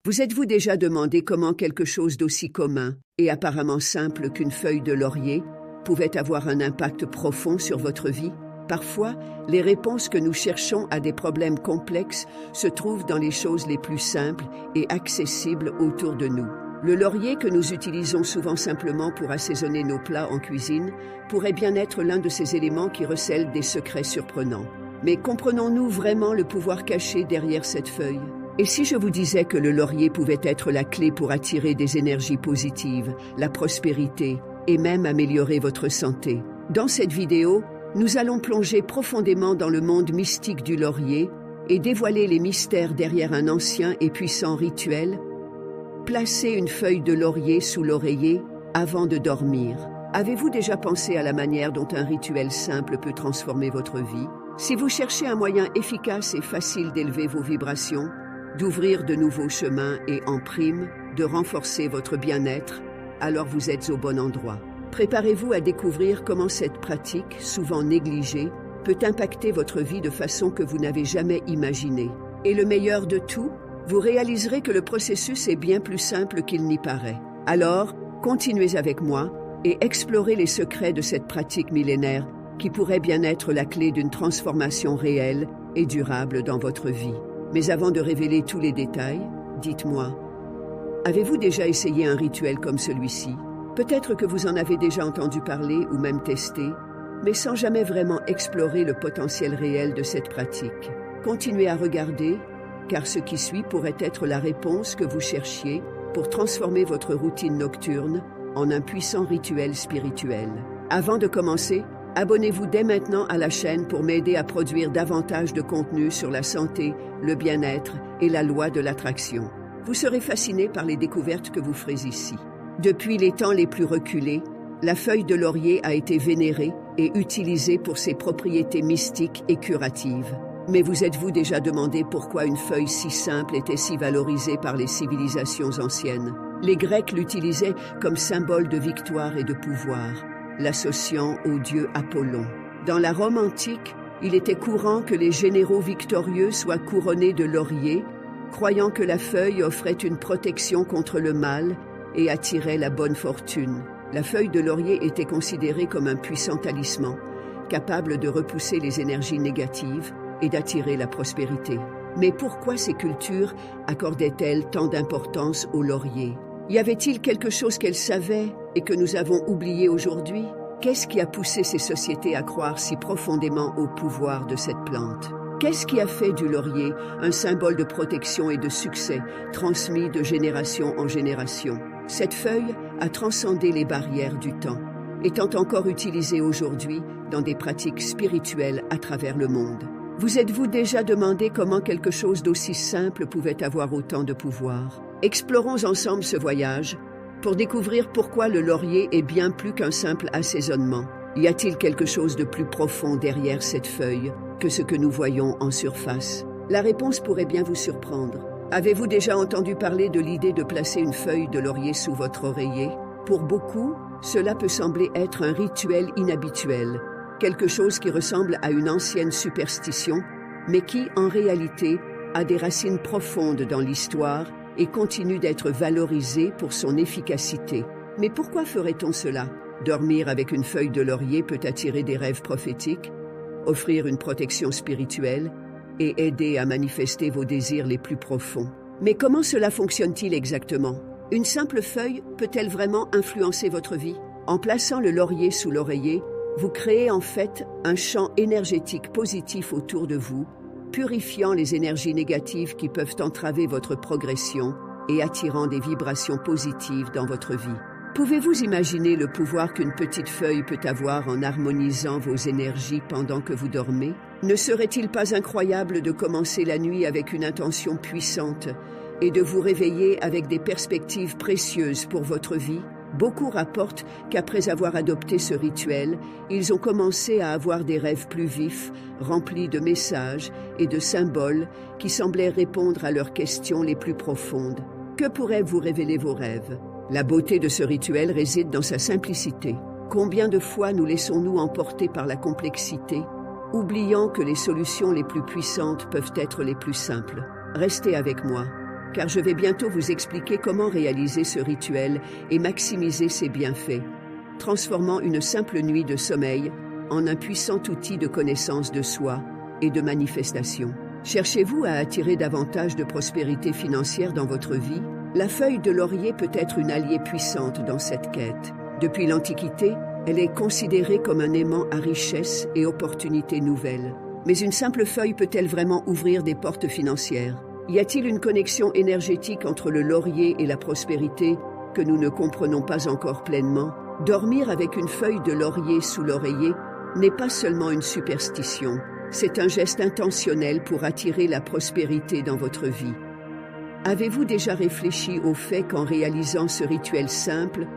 Vous êtes-vous déjà demandé comment quelque chose d'aussi commun et apparemment simple qu'une feuille de laurier pouvait avoir un impact profond sur votre vie? Parfois, les réponses que nous cherchons à des problèmes complexes se trouvent dans les choses les plus simples et accessibles autour de nous. Le laurier que nous utilisons souvent simplement pour assaisonner nos plats en cuisine pourrait bien être l'un de ces éléments qui recèlent des secrets surprenants. Mais comprenons-nous vraiment le pouvoir caché derrière cette feuille? Et si je vous disais que le laurier pouvait être la clé pour attirer des énergies positives, la prospérité et même améliorer votre santé? Dans cette vidéo, nous allons plonger profondément dans le monde mystique du laurier et dévoiler les mystères derrière un ancien et puissant rituel. Placez une feuille de laurier sous l'oreiller avant de dormir. Avez-vous déjà pensé à la manière dont un rituel simple peut transformer votre vie? Si vous cherchez un moyen efficace et facile d'élever vos vibrations, d'ouvrir de nouveaux chemins et en prime, de renforcer votre bien-être, alors vous êtes au bon endroit. Préparez-vous à découvrir comment cette pratique, souvent négligée, peut impacter votre vie de façon que vous n'avez jamais imaginée. Et le meilleur de tout, vous réaliserez que le processus est bien plus simple qu'il n'y paraît. Alors, continuez avec moi et explorez les secrets de cette pratique millénaire qui pourrait bien être la clé d'une transformation réelle et durable dans votre vie. Mais avant de révéler tous les détails, dites-moi, avez-vous déjà essayé un rituel comme celui-ci? Peut-être que vous en avez déjà entendu parler ou même testé, mais sans jamais vraiment explorer le potentiel réel de cette pratique. Continuez à regarder, car ce qui suit pourrait être la réponse que vous cherchiez pour transformer votre routine nocturne en un puissant rituel spirituel. Avant de commencer, abonnez-vous dès maintenant à la chaîne pour m'aider à produire davantage de contenu sur la santé, le bien-être et la loi de l'attraction. Vous serez fasciné par les découvertes que vous ferez ici. Depuis les temps les plus reculés, la feuille de laurier a été vénérée et utilisée pour ses propriétés mystiques et curatives. Mais vous êtes-vous déjà demandé pourquoi une feuille si simple était si valorisée par les civilisations anciennes? Les Grecs l'utilisaient comme symbole de victoire et de pouvoir, l'associant au dieu Apollon. Dans la Rome antique, il était courant que les généraux victorieux soient couronnés de lauriers, croyant que la feuille offrait une protection contre le mal et attirait la bonne fortune. La feuille de laurier était considérée comme un puissant talisman, capable de repousser les énergies négatives et d'attirer la prospérité. Mais pourquoi ces cultures accordaient-elles tant d'importance au laurier? Y avait-il quelque chose qu'elles savaient et que nous avons oublié aujourd'hui? Qu'est-ce qui a poussé ces sociétés à croire si profondément au pouvoir de cette plante? Qu'est-ce qui a fait du laurier un symbole de protection et de succès, transmis de génération en génération? Cette feuille a transcendé les barrières du temps, étant encore utilisée aujourd'hui dans des pratiques spirituelles à travers le monde. Vous êtes-vous déjà demandé comment quelque chose d'aussi simple pouvait avoir autant de pouvoir? Explorons ensemble ce voyage pour découvrir pourquoi le laurier est bien plus qu'un simple assaisonnement. Y a-t-il quelque chose de plus profond derrière cette feuille que ce que nous voyons en surface? La réponse pourrait bien vous surprendre. Avez-vous déjà entendu parler de l'idée de placer une feuille de laurier sous votre oreiller? Pour beaucoup, cela peut sembler être un rituel inhabituel, quelque chose qui ressemble à une ancienne superstition, mais qui, en réalité, a des racines profondes dans l'histoire et continue d'être valorisé pour son efficacité. Mais pourquoi ferait-on cela? Dormir avec une feuille de laurier peut attirer des rêves prophétiques, offrir une protection spirituelle et aider à manifester vos désirs les plus profonds. Mais comment cela fonctionne-t-il exactement? Une simple feuille peut-elle vraiment influencer votre vie? En plaçant le laurier sous l'oreiller, vous créez en fait un champ énergétique positif autour de vous, purifiant les énergies négatives qui peuvent entraver votre progression et attirant des vibrations positives dans votre vie. Pouvez-vous imaginer le pouvoir qu'une petite feuille peut avoir en harmonisant vos énergies pendant que vous dormez? Ne serait-il pas incroyable de commencer la nuit avec une intention puissante et de vous réveiller avec des perspectives précieuses pour votre vie? Beaucoup rapportent qu'après avoir adopté ce rituel, ils ont commencé à avoir des rêves plus vifs, remplis de messages et de symboles qui semblaient répondre à leurs questions les plus profondes. Que pourraient vous révéler vos rêves? La beauté de ce rituel réside dans sa simplicité. Combien de fois nous laissons-nous emporter par la complexité, oubliant que les solutions les plus puissantes peuvent être les plus simples? Restez avec moi, car je vais bientôt vous expliquer comment réaliser ce rituel et maximiser ses bienfaits, transformant une simple nuit de sommeil en un puissant outil de connaissance de soi et de manifestation. Cherchez-vous à attirer davantage de prospérité financière dans votre vie? La feuille de laurier peut être une alliée puissante dans cette quête. Depuis l'Antiquité, elle est considérée comme un aimant à richesse et opportunités nouvelles. Mais une simple feuille peut-elle vraiment ouvrir des portes financières? Y a-t-il une connexion énergétique entre le laurier et la prospérité que nous ne comprenons pas encore pleinement? Dormir avec une feuille de laurier sous l'oreiller n'est pas seulement une superstition, c'est un geste intentionnel pour attirer la prospérité dans votre vie. Avez-vous déjà réfléchi au fait qu'en réalisant ce rituel simple,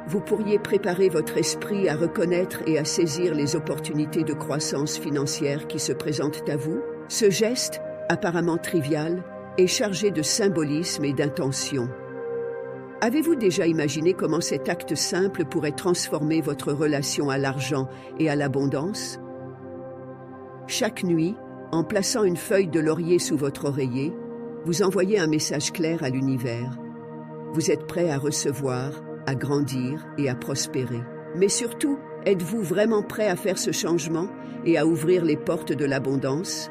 vous pourriez préparer votre esprit à reconnaître et à saisir les opportunités de croissance financière qui se présentent à vous? Ce geste, apparemment trivial, est chargé de symbolisme et d'intention. Avez-vous déjà imaginé comment cet acte simple pourrait transformer votre relation à l'argent et à l'abondance? Chaque nuit, en plaçant une feuille de laurier sous votre oreiller, vous envoyez un message clair à l'univers. Vous êtes prêt à recevoir, à grandir et à prospérer. Mais surtout, êtes-vous vraiment prêt à faire ce changement et à ouvrir les portes de l'abondance?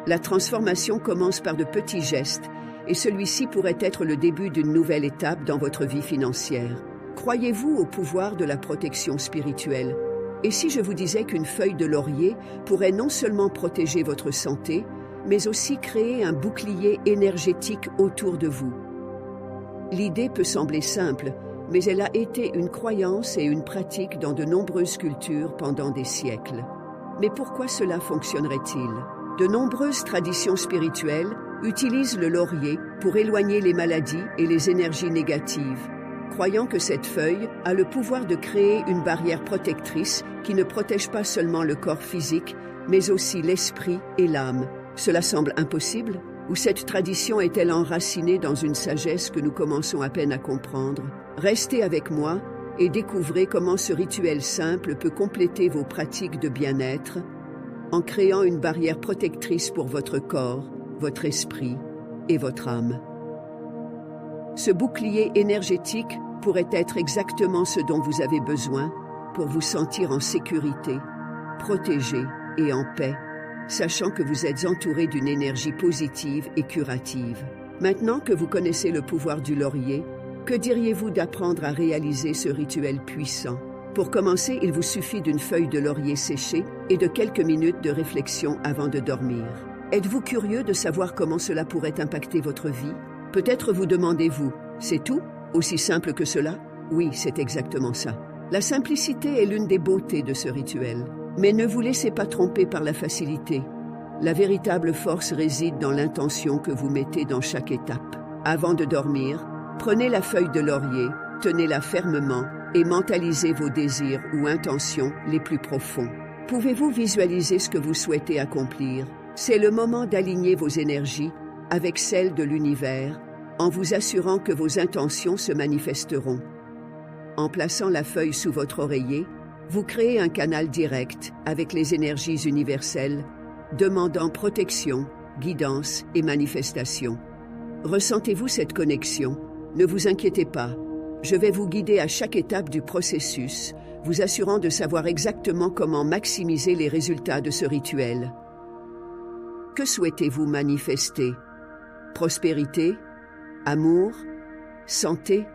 La transformation commence par de petits gestes, et celui-ci pourrait être le début d'une nouvelle étape dans votre vie financière. Croyez-vous au pouvoir de la protection spirituelle? Et si je vous disais qu'une feuille de laurier pourrait non seulement protéger votre santé, mais aussi créer un bouclier énergétique autour de vous? L'idée peut sembler simple, mais elle a été une croyance et une pratique dans de nombreuses cultures pendant des siècles. Mais pourquoi cela fonctionnerait-il? De nombreuses traditions spirituelles utilisent le laurier pour éloigner les maladies et les énergies négatives, croyant que cette feuille a le pouvoir de créer une barrière protectrice qui ne protège pas seulement le corps physique, mais aussi l'esprit et l'âme. Cela semble impossible? Ou cette tradition est-elle enracinée dans une sagesse que nous commençons à peine à comprendre? Restez avec moi et découvrez comment ce rituel simple peut compléter vos pratiques de bien-être en créant une barrière protectrice pour votre corps, votre esprit et votre âme. Ce bouclier énergétique pourrait être exactement ce dont vous avez besoin pour vous sentir en sécurité, protégé et en paix, sachant que vous êtes entouré d'une énergie positive et curative. Maintenant que vous connaissez le pouvoir du laurier, que diriez-vous d'apprendre à réaliser ce rituel puissant? Pour commencer, il vous suffit d'une feuille de laurier séchée et de quelques minutes de réflexion avant de dormir. Êtes-vous curieux de savoir comment cela pourrait impacter votre vie? Peut-être vous demandez-vous, c'est tout? Aussi simple que cela? Oui, c'est exactement ça. La simplicité est l'une des beautés de ce rituel. Mais ne vous laissez pas tromper par la facilité. La véritable force réside dans l'intention que vous mettez dans chaque étape. Avant de dormir, prenez la feuille de laurier, tenez-la fermement et mentalisez vos désirs ou intentions les plus profonds. Pouvez-vous visualiser ce que vous souhaitez accomplir? C'est le moment d'aligner vos énergies avec celles de l'univers en vous assurant que vos intentions se manifesteront. En plaçant la feuille sous votre oreiller, vous créez un canal direct avec les énergies universelles, demandant protection, guidance et manifestation. Ressentez-vous cette connexion? Ne vous inquiétez pas. Je vais vous guider à chaque étape du processus, vous assurant de savoir exactement comment maximiser les résultats de ce rituel. Que souhaitez-vous manifester? Prospérité? Amour? Santé?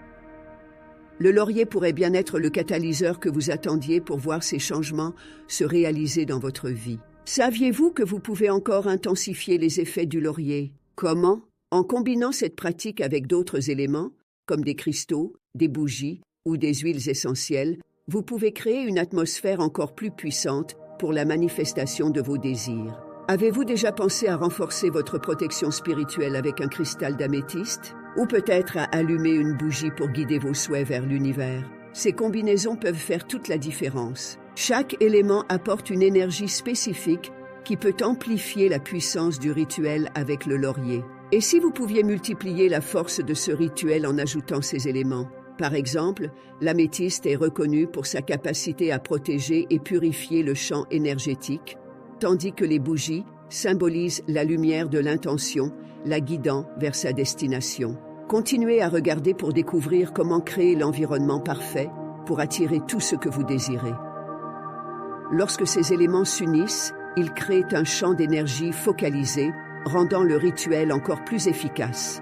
Le laurier pourrait bien être le catalyseur que vous attendiez pour voir ces changements se réaliser dans votre vie. Saviez-vous que vous pouvez encore intensifier les effets du laurier? Comment? En combinant cette pratique avec d'autres éléments, comme des cristaux, des bougies ou des huiles essentielles, vous pouvez créer une atmosphère encore plus puissante pour la manifestation de vos désirs. Avez-vous déjà pensé à renforcer votre protection spirituelle avec un cristal d'améthyste? Ou peut-être à allumer une bougie pour guider vos souhaits vers l'univers? Ces combinaisons peuvent faire toute la différence. Chaque élément apporte une énergie spécifique qui peut amplifier la puissance du rituel avec le laurier. Et si vous pouviez multiplier la force de ce rituel en ajoutant ces éléments? Par exemple, l'améthyste est reconnu pour sa capacité à protéger et purifier le champ énergétique, tandis que les bougies symbolise la lumière de l'intention, la guidant vers sa destination. Continuez à regarder pour découvrir comment créer l'environnement parfait pour attirer tout ce que vous désirez. Lorsque ces éléments s'unissent, ils créent un champ d'énergie focalisé, rendant le rituel encore plus efficace.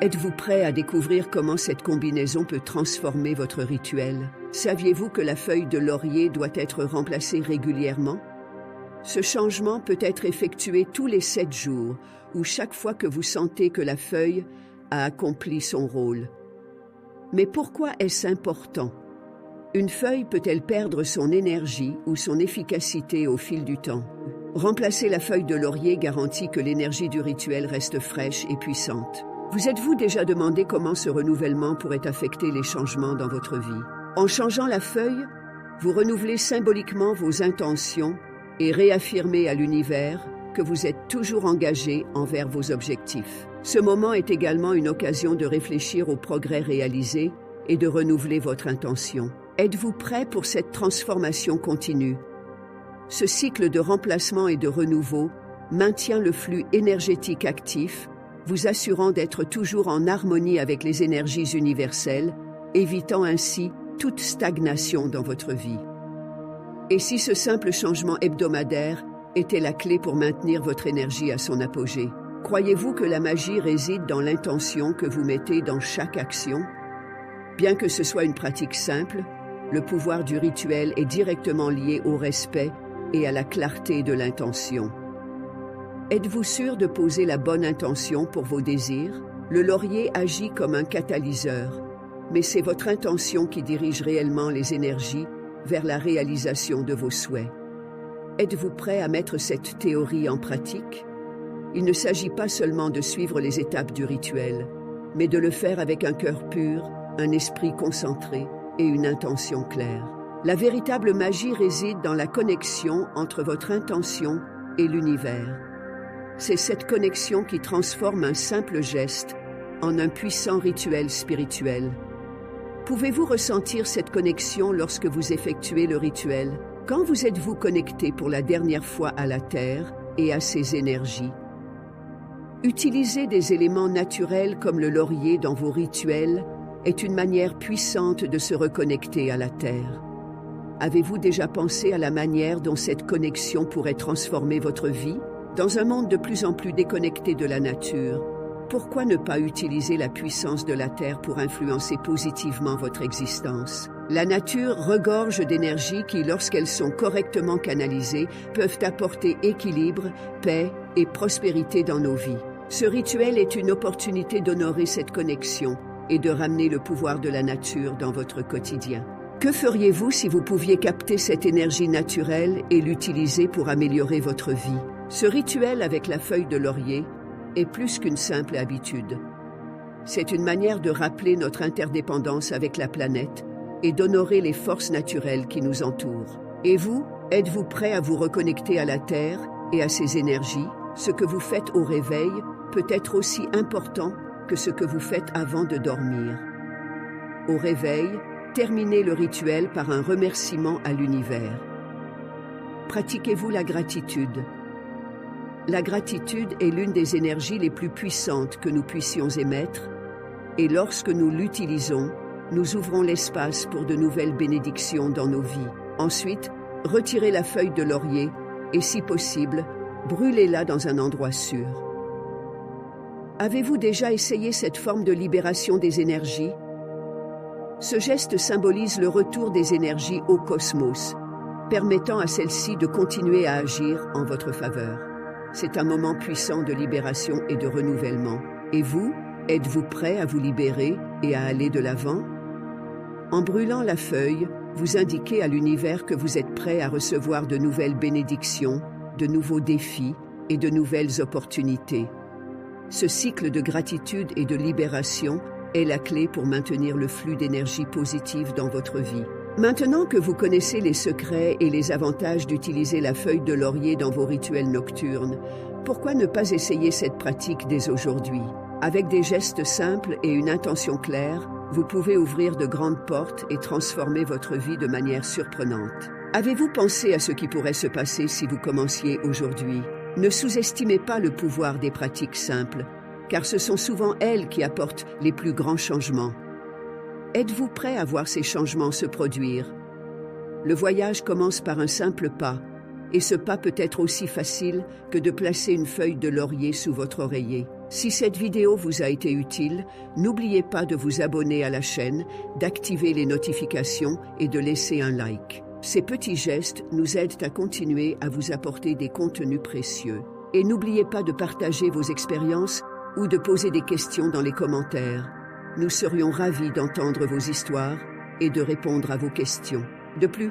Êtes-vous prêt à découvrir comment cette combinaison peut transformer votre rituel? Saviez-vous que la feuille de laurier doit être remplacée régulièrement? Ce changement peut être effectué tous les 7 jours, ou chaque fois que vous sentez que la feuille a accompli son rôle. Mais pourquoi est-ce important? Une feuille peut-elle perdre son énergie ou son efficacité au fil du temps? Remplacer la feuille de laurier garantit que l'énergie du rituel reste fraîche et puissante. Vous êtes-vous déjà demandé comment ce renouvellement pourrait affecter les changements dans votre vie? En changeant la feuille, vous renouvelez symboliquement vos intentions et réaffirmez à l'univers que vous êtes toujours engagé envers vos objectifs. Ce moment est également une occasion de réfléchir aux progrès réalisés et de renouveler votre intention. Êtes-vous prêt pour cette transformation continue? Ce cycle de remplacement et de renouveau maintient le flux énergétique actif, vous assurant d'être toujours en harmonie avec les énergies universelles, évitant ainsi toute stagnation dans votre vie. Et si ce simple changement hebdomadaire était la clé pour maintenir votre énergie à son apogée? Croyez-vous que la magie réside dans l'intention que vous mettez dans chaque action? Bien que ce soit une pratique simple, le pouvoir du rituel est directement lié au respect et à la clarté de l'intention. Êtes-vous sûr de poser la bonne intention pour vos désirs? Le laurier agit comme un catalyseur, mais c'est votre intention qui dirige réellement les énergies vers la réalisation de vos souhaits. Êtes-vous prêt à mettre cette théorie en pratique? Il ne s'agit pas seulement de suivre les étapes du rituel, mais de le faire avec un cœur pur, un esprit concentré et une intention claire. La véritable magie réside dans la connexion entre votre intention et l'univers. C'est cette connexion qui transforme un simple geste en un puissant rituel spirituel. Pouvez-vous ressentir cette connexion lorsque vous effectuez le rituel? Quand vous êtes-vous connecté pour la dernière fois à la Terre et à ses énergies? Utiliser des éléments naturels comme le laurier dans vos rituels est une manière puissante de se reconnecter à la Terre. Avez-vous déjà pensé à la manière dont cette connexion pourrait transformer votre vie? Dans un monde de plus en plus déconnecté de la nature, pourquoi ne pas utiliser la puissance de la Terre pour influencer positivement votre existence? La nature regorge d'énergies qui, lorsqu'elles sont correctement canalisées, peuvent apporter équilibre, paix et prospérité dans nos vies. Ce rituel est une opportunité d'honorer cette connexion et de ramener le pouvoir de la nature dans votre quotidien. Que feriez-vous si vous pouviez capter cette énergie naturelle et l'utiliser pour améliorer votre vie? Ce rituel avec la feuille de laurier est plus qu'une simple habitude. C'est une manière de rappeler notre interdépendance avec la planète et d'honorer les forces naturelles qui nous entourent. Et vous, êtes-vous prêt à vous reconnecter à la Terre et à ses énergies? Ce que vous faites au réveil peut être aussi important que ce que vous faites avant de dormir. Au réveil, terminez le rituel par un remerciement à l'univers. Pratiquez-vous la gratitude? La gratitude est l'une des énergies les plus puissantes que nous puissions émettre, et lorsque nous l'utilisons, nous ouvrons l'espace pour de nouvelles bénédictions dans nos vies. Ensuite, retirez la feuille de laurier et, si possible, brûlez-la dans un endroit sûr. Avez-vous déjà essayé cette forme de libération des énergies? Ce geste symbolise le retour des énergies au cosmos, permettant à celles-ci de continuer à agir en votre faveur. C'est un moment puissant de libération et de renouvellement. Et vous, êtes-vous prêt à vous libérer et à aller de l'avant? En brûlant la feuille, vous indiquez à l'univers que vous êtes prêt à recevoir de nouvelles bénédictions, de nouveaux défis et de nouvelles opportunités. Ce cycle de gratitude et de libération est la clé pour maintenir le flux d'énergie positive dans votre vie. Maintenant que vous connaissez les secrets et les avantages d'utiliser la feuille de laurier dans vos rituels nocturnes, pourquoi ne pas essayer cette pratique dès aujourd'hui? Avec des gestes simples et une intention claire, vous pouvez ouvrir de grandes portes et transformer votre vie de manière surprenante. Avez-vous pensé à ce qui pourrait se passer si vous commenciez aujourd'hui? Ne sous-estimez pas le pouvoir des pratiques simples, car ce sont souvent elles qui apportent les plus grands changements. Êtes-vous prêt à voir ces changements se produire? Le voyage commence par un simple pas, et ce pas peut être aussi facile que de placer une feuille de laurier sous votre oreiller. Si cette vidéo vous a été utile, n'oubliez pas de vous abonner à la chaîne, d'activer les notifications et de laisser un like. Ces petits gestes nous aident à continuer à vous apporter des contenus précieux. Et n'oubliez pas de partager vos expériences ou de poser des questions dans les commentaires. Nous serions ravis d'entendre vos histoires et de répondre à vos questions. De plus,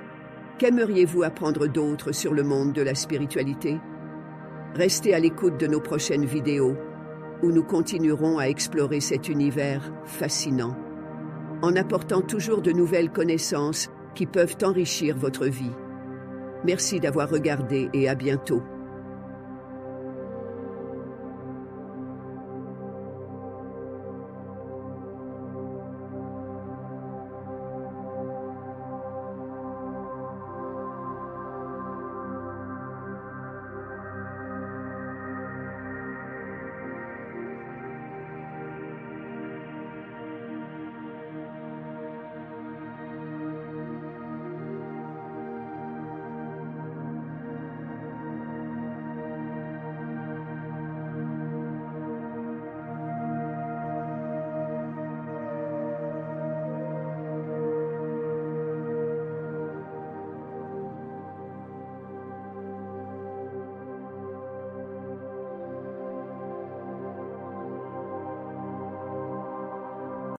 qu'aimeriez-vous apprendre d'autre sur le monde de la spiritualité? Restez à l'écoute de nos prochaines vidéos, où nous continuerons à explorer cet univers fascinant, en apportant toujours de nouvelles connaissances qui peuvent enrichir votre vie. Merci d'avoir regardé et à bientôt.